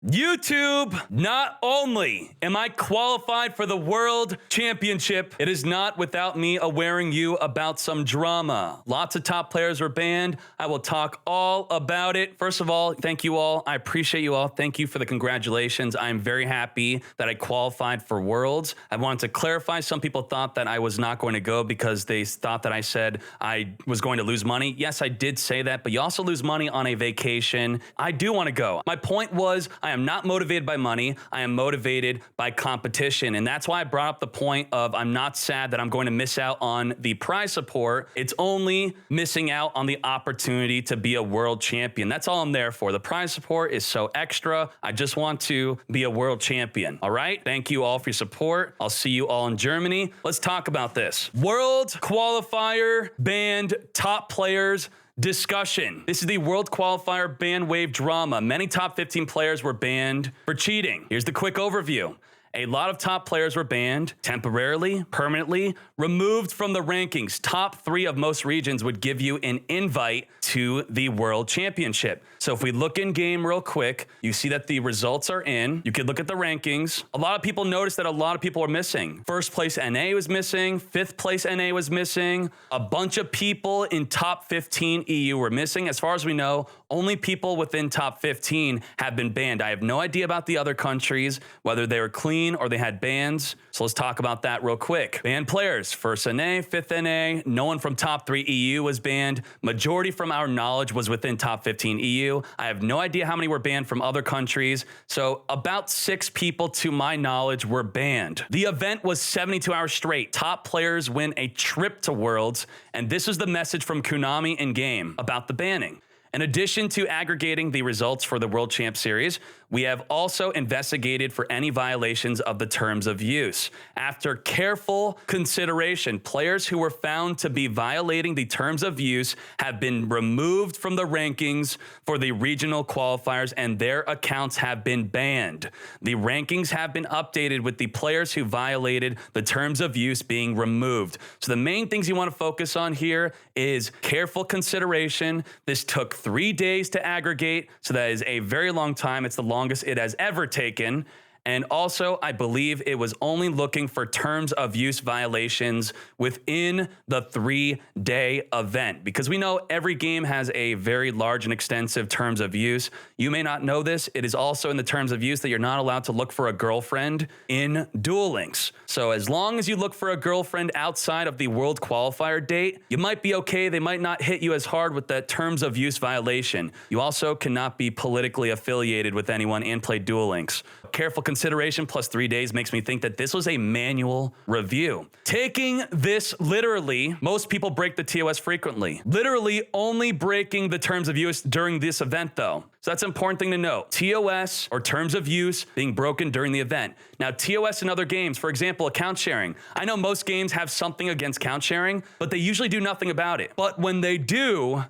YouTube, not only am I qualified for the World Championship, it is not without me awareing you about some drama. Lots of top players were banned. I will talk all about it. First of all, thank you all. I appreciate you all. Thank you for the congratulations. I'm very happy that I qualified for Worlds. I wanted to clarify, some people thought that I was not going to go because they thought that I said I was going to lose money. Yes, I did say that, but you also lose money on a vacation. I do want to go. My point was, I am not motivated by money. I am motivated by competition. And that's why I brought up the point of I'm not sad that I'm going to miss out on the prize support. It's only missing out on the opportunity to be a world champion. That's all I'm there for. The prize support is so extra. I just want to be a world champion. All right. Thank you all for your support. I'll see you all in Germany. Let's talk about this. World qualifier banned top players discussion. This is the World Qualifier ban wave drama. Many top 15 players were banned for cheating. Here's the quick overview. A lot of top players were banned temporarily, permanently, removed from the rankings. Top 3 of most regions would give you an invite to the World Championship. So if we look in game real quick, you see that the results are in. You could look at the rankings. A lot of people noticed that a lot of people were missing. First place NA was missing. 5th place NA was missing. A bunch of people in top 15 EU were missing. As far as we know, only people within top 15 have been banned. I have no idea about the other countries, whether they were clean or they had bans. So let's talk about that real quick. Banned players, 1st NA, 5th NA, no one from top 3 EU was banned. Majority from our knowledge was within top 15 EU. I have no idea how many were banned from other countries. So about 6 people to my knowledge were banned. The event was 72 hours straight. Top players win a trip to Worlds. And this is the message from Konami in game about the banning. In addition to aggregating the results for the World Champ Series, we have also investigated for any violations of the terms of use. After careful consideration, players who were found to be violating the terms of use have been removed from the rankings for the regional qualifiers and their accounts have been banned. The rankings have been updated with the players who violated the terms of use being removed. So the main things you want to focus on here is careful consideration. This took 3 days to aggregate, so that is a very long time. It's the longest it has ever taken. And also, I believe it was only looking for terms of use violations within the 3-day event, because we know every game has a very large and extensive terms of use. You may not know this. It is also in the terms of use that you're not allowed to look for a girlfriend in Duel Links. So as long as you look for a girlfriend outside of the World Qualifier date, you might be okay. They might not hit you as hard with that terms of use violation. You also cannot be politically affiliated with anyone and play Duel Links. Careful consideration plus 3 days makes me think that this was a manual review. Taking this literally, most people break the TOS frequently. Literally only breaking the terms of use during this event though. So that's an important thing to note. TOS, or terms of use, being broken during the event. Now, TOS in other games, for example, account sharing. I know most games have something against account sharing, but they usually do nothing about it. But when they do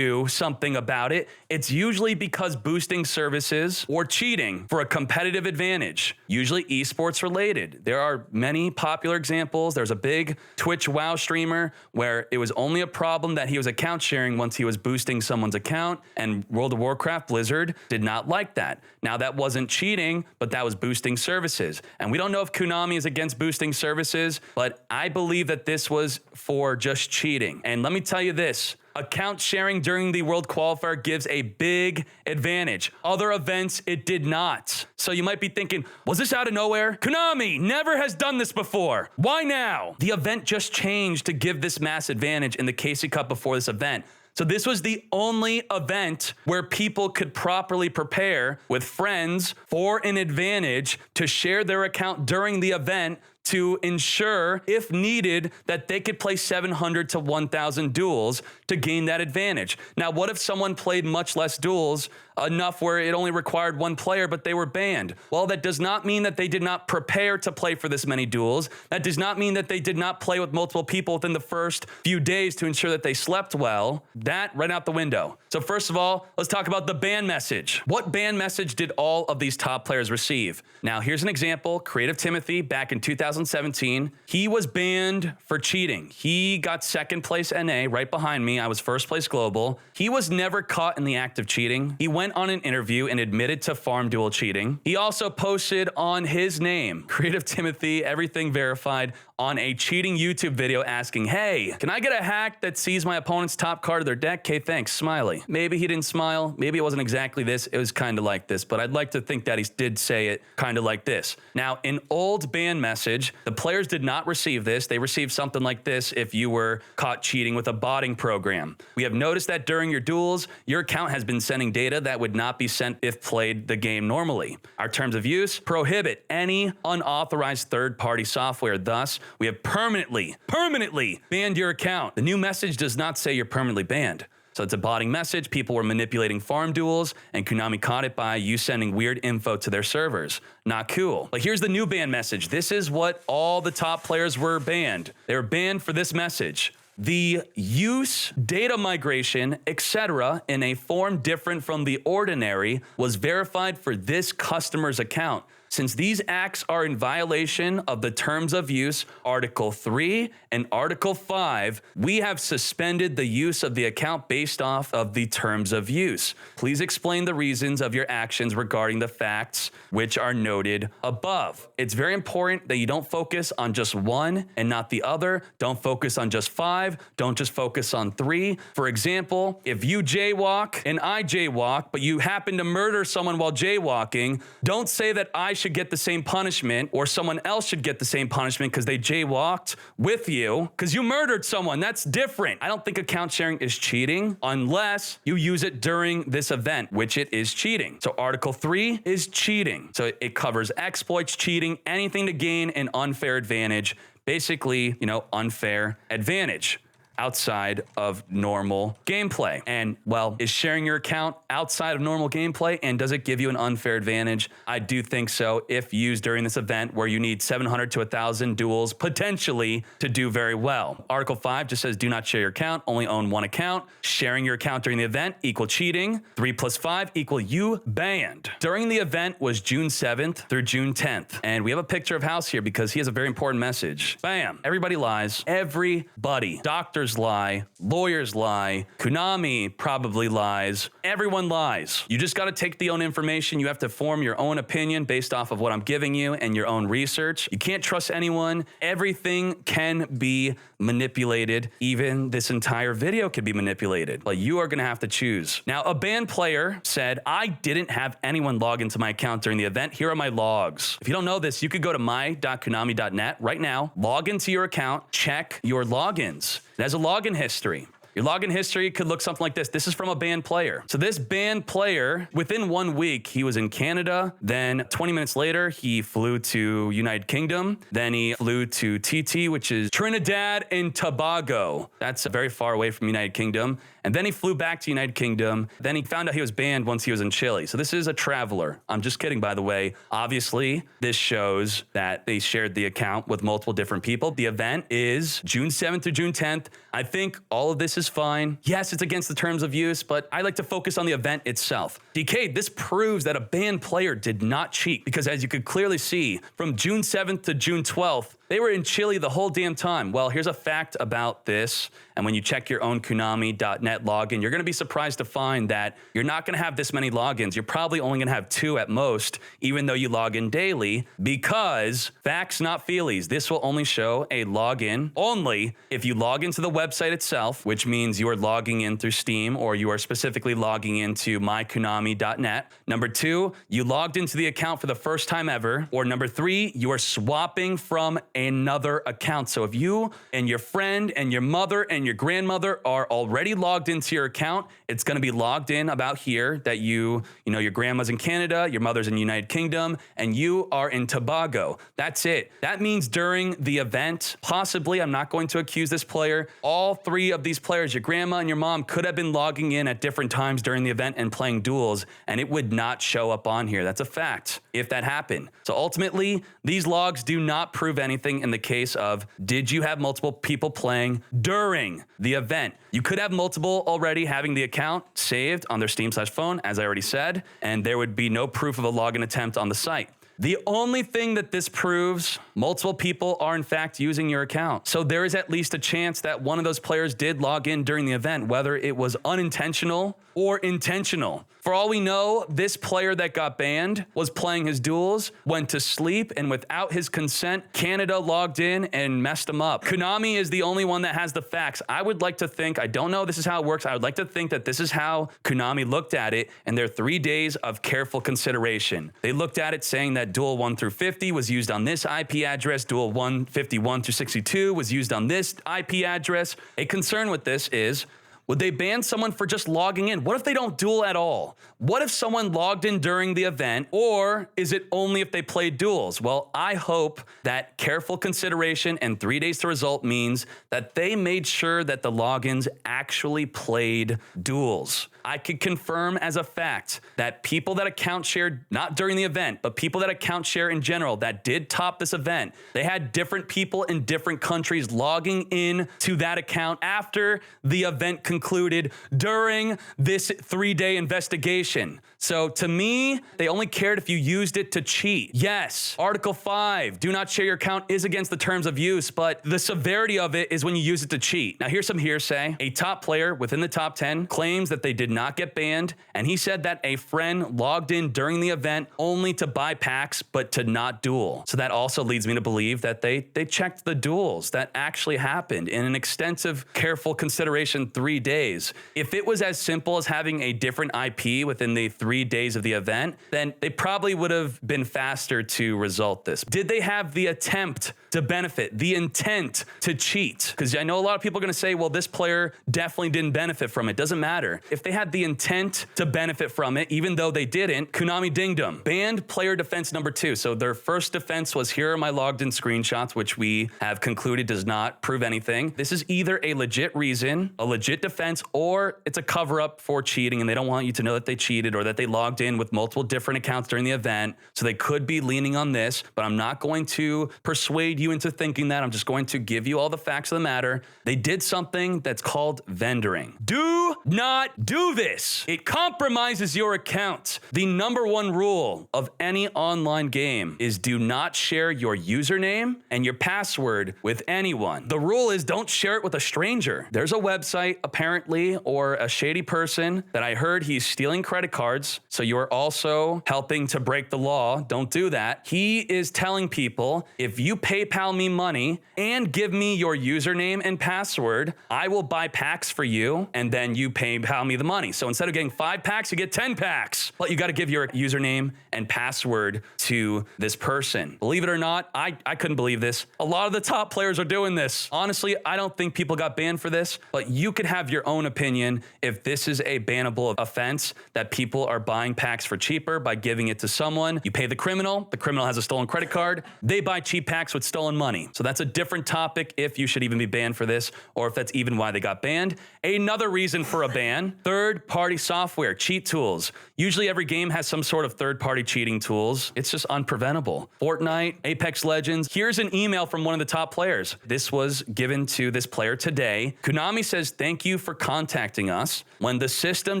something about it, it's usually because boosting services or cheating for a competitive advantage, usually esports related. There are many popular examples. There's a big Twitch WoW streamer where it was only a problem that he was account sharing once he was boosting someone's account, and World of Warcraft Blizzard did not like that. Now, that wasn't cheating, but that was boosting services. And we don't know if Konami is against boosting services, but I believe that this was for just cheating. And let me tell you this. Account sharing during the World Qualifier gives a big advantage. Other events, it did not. So you might be thinking, was this out of nowhere? Konami never has done this before. Why now? The event just changed to give this mass advantage in the KC Cup before this event. So this was the only event where people could properly prepare with friends for an advantage to share their account during the event to ensure, if needed, that they could play 700 to 1,000 duels to gain that advantage. Now, what if someone played much less duels, enough where it only required 1 player, but they were banned? Well, that does not mean that they did not prepare to play for this many duels. That does not mean that they did not play with multiple people within the first few days to ensure that they slept well. That right out the window. So first of all, let's talk about the ban message. What ban message did all of these top players receive? Now, here's an example. Creative Timothy, back in 2000. 2017. He was banned for cheating. He got second place NA right behind me. I was first place global. He was never caught in the act of cheating. He went on an interview and admitted to farm duel cheating. He also posted on his name, Creative Timothy, everything verified, on a cheating YouTube video asking, hey, can I get a hack that sees my opponent's top card of their deck? Okay, thanks, smiley. Maybe he didn't smile. Maybe it wasn't exactly this. It was kind of like this, but I'd like to think that he did say it kind of like this. Now, in old ban message, the players did not receive this. They received something like this if you were caught cheating with a botting program. We have noticed that during your duels, your account has been sending data that would not be sent if played the game normally. Our terms of use prohibit any unauthorized third-party software. Thus, we have permanently banned your account. The new message does not say you're permanently banned. So it's a botting message. People were manipulating farm duels, and Konami caught it by you sending weird info to their servers. Not cool. But here's the new ban message. This is what all the top players were banned. They were banned for this message. The use, data migration, etc. in a form different from the ordinary was verified for this customer's account. Since these acts are in violation of the terms of use, Article 3 and Article 5, we have suspended the use of the account based off of the terms of use. Please explain the reasons of your actions regarding the facts which are noted above. It's very important that you don't focus on just one and not the other. Don't focus on just 5. Don't just focus on 3. For example, if you jaywalk and I jaywalk, but you happen to murder someone while jaywalking, don't say that I should get the same punishment or someone else should get the same punishment because they jaywalked with you because you murdered someone. That's different. I don't think account sharing is cheating unless you use it during this event, which it is cheating. So Article 3 is cheating. So it covers exploits, cheating, anything to gain an unfair advantage. Basically, unfair advantage outside of normal gameplay. And, well, is sharing your account outside of normal gameplay, and does it give you an unfair advantage? I do think so, if used during this event where you need 700 to 1,000 duels potentially to do very well. Article 5 just says do not share your account, only own one account. Sharing your account during the event equal cheating. 3 plus 5 equal you banned. During the event was June 7th through June 10th. And we have a picture of House here because he has a very important message. Bam. Everybody lies. Everybody. Doctors lie, lawyers lie, Konami probably lies, everyone lies. You just got to take the own information. You have to form your own opinion based off of what I'm giving you and your own research. You can't trust anyone. Everything can be manipulated. Even this entire video could be manipulated, but you are going to have to choose. Now, a banned player said, I didn't have anyone log into my account during the event. Here are my logs. If you don't know this, you could go to my.konami.net right now, log into your account, check your logins. It has a login history. Your login history could look something like this. This is from a banned player. So this banned player, within 1 week, he was in Canada. Then 20 minutes later, he flew to United Kingdom. Then he flew to TT, which is Trinidad and Tobago. That's very far away from United Kingdom. And then he flew back to United Kingdom. Then he found out he was banned once he was in Chile. So this is a traveler. I'm just kidding, by the way. Obviously, this shows that they shared the account with multiple different people. The event is June 7th through June 10th. I think all of this is fine. Yes, it's against the terms of use, but I like to focus on the event itself. Dkayed, this proves that a banned player did not cheat because, as you could clearly see, from June 7th to June 12th, they were in Chile the whole damn time. Well, here's a fact about this. And when you check your own Konami.net login, you're going to be surprised to find that you're not going to have this many logins. You're probably only going to have 2 at most, even though you log in daily, because facts, not feelies. This will only show a login only if you log into the website itself, which means you are logging in through Steam or you are specifically logging into mykonami.net. Number 2, you logged into the account for the first time ever. Or number 3, you are swapping from another account. So if you and your friend and your mother and your grandmother are already logged into your account, it's going to be logged in about here that your grandma's in Canada, your mother's in United Kingdom, and you are in Tobago. That's it. That means during the event, possibly, I'm not going to accuse this player, all 3 of these players, your grandma and your mom, could have been logging in at different times during the event and playing duels, and it would not show up on here. That's a fact, if that happened. So ultimately, these logs do not prove anything in the case of, did you have multiple people playing during the event? You could have multiple already having the account saved on their Steam/phone, as I already said, and there would be no proof of a login attempt on the site. The only thing that this proves, multiple people are in fact using your account. So there is at least a chance that one of those players did log in during the event, whether it was unintentional or intentional. For all we know, this player that got banned was playing his duels, went to sleep, and without his consent, Canada logged in and messed him up. Konami is the only one that has the facts. I would like to think, I don't know this is how it works, I would like to think that this is how Konami looked at it in their 3 days of careful consideration. They looked at it saying that Duel 1 through 50 was used on this IP address, Duel 151 through 62 was used on this IP address. A concern with this is, would they ban someone for just logging in? What if they don't duel at all? What if someone logged in during the event, or is it only if they played duels? Well, I hope that careful consideration and 3 days to result means that they made sure that the logins actually played duels. I could confirm as a fact that people that account shared, not during the event, but people that account share in general that did top this event, they had different people in different countries logging in to that account after the event concluded during this 3-day investigation. So to me, they only cared if you used it to cheat. Yes, Article 5, do not share your account is against the terms of use, but the severity of it is when you use it to cheat. Now here's some hearsay. A top player within the top 10 claims that they did not get banned, and he said that a friend logged in during the event only to buy packs, but to not duel. So that also leads me to believe that they checked the duels that actually happened in an extensive, careful consideration 3 days. If it was as simple as having a different IP within the 3 days of the event, then they probably would have been faster to result this. Did they have the attempt to benefit, the intent to cheat? Because I know a lot of people are going to say, well, this player definitely didn't benefit from it. Doesn't matter. If they had the intent to benefit from it, even though they didn't, Konami dinged them. Banned player defense number 2. So their first defense was, here are my logged in screenshots, which we have concluded does not prove anything. This is either a legit reason, a legit defense, or it's a cover up for cheating and they don't want you to know that they cheated or that they logged in with multiple different accounts during the event. So they could be leaning on this, but I'm not going to persuade you into thinking that. I'm just going to give you all the facts of the matter. They did something that's called vendoring. Do not do this. It compromises your account. The #1 rule of any online game is do not share your username and your password with anyone. The rule is don't share it with a stranger. There's a website apparently, or a shady person that I heard he's stealing credit cards. So you are also helping to break the law. Don't do that. He is telling people, if you PayPal me money and give me your username and password, I will buy packs for you, and then you PayPal me the money. So instead of getting 5 packs, you get 10 packs. But you got to give your username and password to this person. Believe it or not, I couldn't believe this. A lot of the top players are doing this. Honestly, I don't think people got banned for this, but you could have your own opinion if this is a bannable offense, that people are buying packs for cheaper by giving it to someone. You pay the criminal has a stolen credit card, they buy cheap packs with stolen money. So that's a different topic if you should even be banned for this, or if that's even why they got banned. Another reason for a ban, third-party software, cheat tools. Usually every game has some sort of third-party cheating tools. It's just unpreventable. Fortnite, Apex Legends. Here's an email from one of the top players. This was given to this player today. Konami says, thank you for contacting us. When the system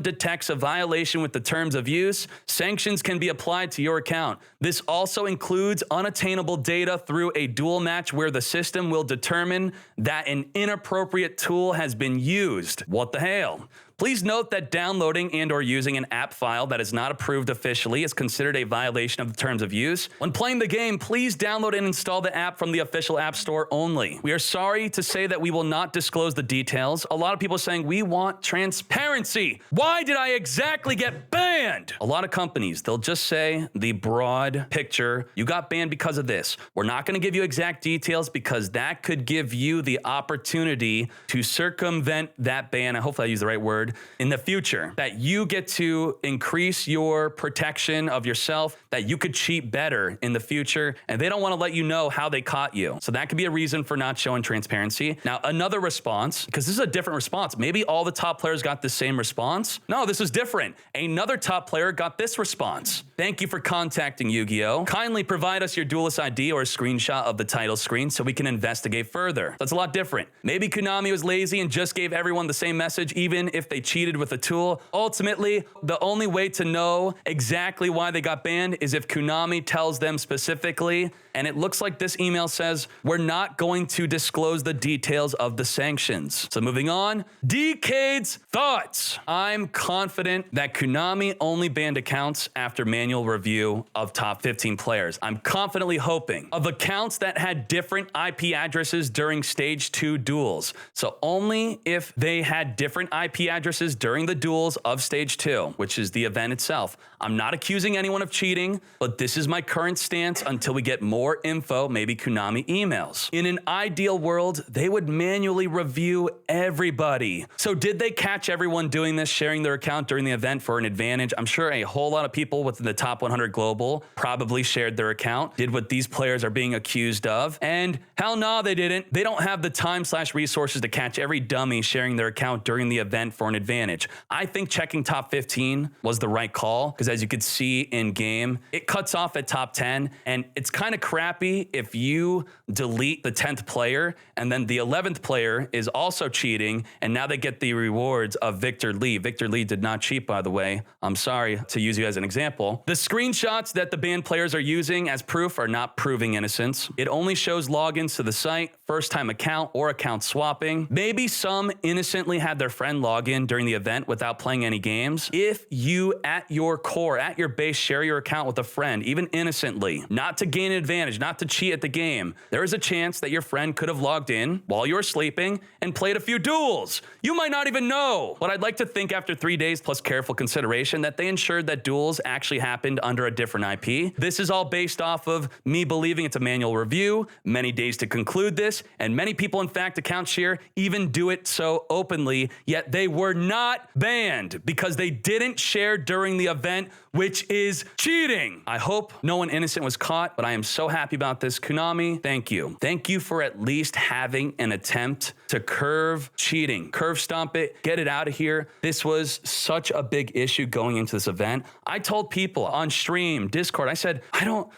detects a violation with the terms of use, sanctions can be applied to your account. This also includes unattainable data through a duel match where the system will determine that an inappropriate tool has been used. What the hell? Please note that downloading and or using an app file that is not approved officially is considered a violation of the terms of use. When playing the game, please download and install the app from the official app store only. We are sorry to say that we will not disclose the details. A lot of people are saying we want transparency. Why did I exactly get banned? A lot of companies, they'll just say the broad picture. You got banned because of this. We're not going to give you exact details because that could give you the opportunity to circumvent that ban. Hopefully I use the right word. In the future, that you get to increase your protection of yourself, that you could cheat better in the future, and they don't want to let you know how they caught you. So that could be a reason for not showing transparency. Now, another response, because this is a different response. Maybe all the top players got the same response. No, this is different. Another top player got this response. Thank you for contacting Yu-Gi-Oh! Kindly provide us your Duelist ID or a screenshot of the title screen so we can investigate further. That's a lot different. Maybe Konami was lazy and just gave everyone the same message, even if they cheated with a tool. Ultimately, the only way to know exactly why they got banned is if Konami tells them specifically. And it looks like this email says, we're not going to disclose the details of the sanctions. So moving on, Dkayed's thoughts. I'm confident that Konami only banned accounts after manual review of top 15 players. I'm confidently hoping of accounts that had different IP addresses during stage 2 duels. So only if they had different IP addresses during the duels of stage 2, which is the event itself. I'm not accusing anyone of cheating, but this is my current stance until we get more info, maybe Konami emails. In an ideal world, they would manually review everybody. So did they catch everyone doing this, sharing their account during the event for an advantage? I'm sure a whole lot of people within the top 100 global probably shared their account, did what these players are being accused of, and hell no, they didn't. They don't have the time/resources to catch every dummy sharing their account during the event for an advantage. I think checking top 15 was the right call, because as you could see in game, it cuts off at top 10, and it's kind of crappy if you delete the 10th player and then the 11th player is also cheating, and now they get the rewards of Victor Lee. Victor Lee did not cheat, by the way. I'm sorry to use you as an example. The screenshots that the banned players are using as proof are not proving innocence. It only shows logins to the site, first-time account, or account swapping. Maybe some innocently had their friend log in during the event without playing any games. If you, at your core, at your base, share your account with a friend, even innocently, not to gain an advantage, not to cheat at the game, there is a chance that your friend could have logged in while you were sleeping and played a few duels. You might not even know. But I'd like to think after 3 days plus careful consideration that they ensured that duels actually happened under a different IP. This is all based off of me believing it's a manual review, many days to conclude this, and many people, in fact, account share even do it so openly, yet they were not banned because they didn't share during the event, which is cheating. I hope no one innocent was caught, but I am so happy about this. Konami, thank you. Thank you for at least having an attempt to curve cheating, curve stomp it, get it out of here. This was such a big issue going into this event. I told people on stream, Discord, I said, I don't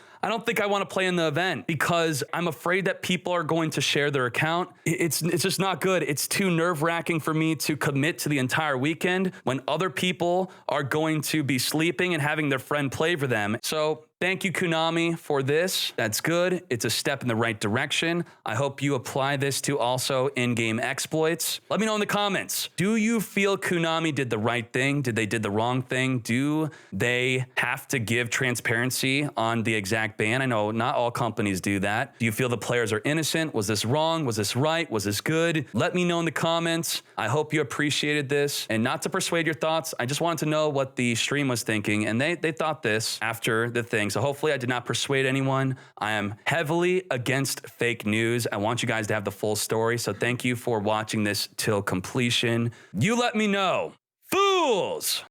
think I want to play in the event because I'm afraid that people are going to share their account. It's just not good. It's too nerve-wracking for me to commit to the entire weekend when other people are going to be sleeping and having their friend play for them. So thank you, Konami, for this. That's good. It's a step in the right direction. I hope you apply this to also in-game exploits. Let me know in the comments. Do you feel Konami did the right thing? Did they did the wrong thing? Do they have to give transparency on the exact ban? I know not all companies do that. Do you feel the players are innocent? Was this wrong? Was this right? Was this good? Let me know in the comments. I hope you appreciated this. And not to persuade your thoughts, I just wanted to know what the stream was thinking. And they thought this after the thing. So hopefully I did not persuade anyone. I am heavily against fake news. I want you guys to have the full story. So thank you for watching this till completion. You let me know. Fools!